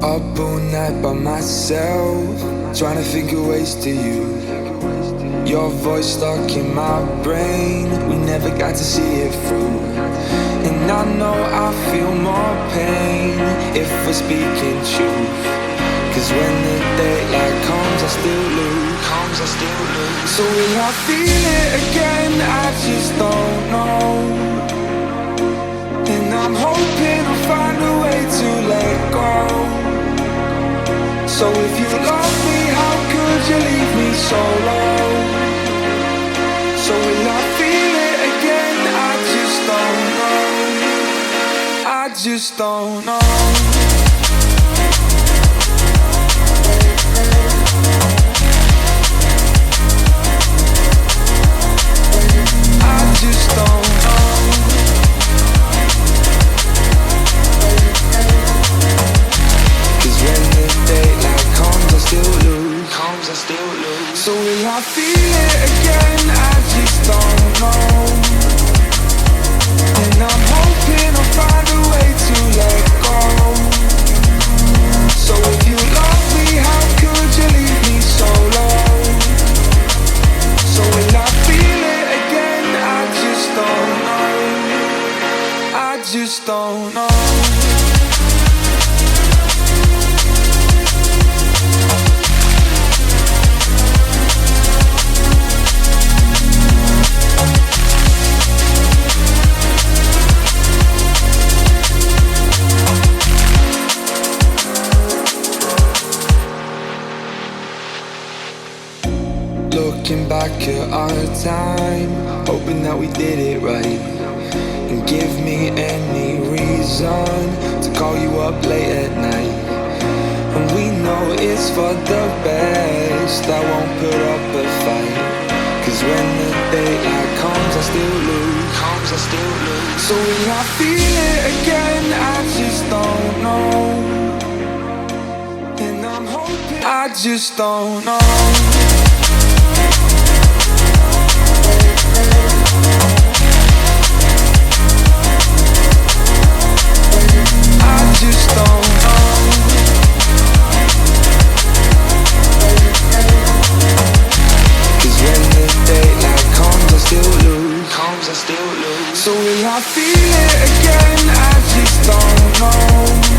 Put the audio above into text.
Up all night by myself, trying to think of ways to you. Your voice stuck in my brain, we never got to see it through. And I know I feel more pain if we're speaking truth. Cause when the daylight comes, I still lose. So will I feel it again? I just don't know. And I'm hoping I'll find a way to let go. So if you love me, how could you leave me so low? So will I feel it again? I just don't know. I just don't know. Just don't know. Cause when the daylight comes, I still lose. So will I feel it again? I just don't know. And I'm hoping I'll find a way to let go. So if you love me, how could you leave me so low? So will I feel it again? I just don't know. I just don't know. Looking back at our time, hoping that we did it right. And give me any reason to call you up late at night. And we know it's for the best, I won't put up a fight. Cause when the daylight comes, I still lose. So will I feel it again? I just don't know. And I'm hoping I just don't know. I just don't know. Cause when the daylight comes, I still lose. So will I feel it again? I just don't know.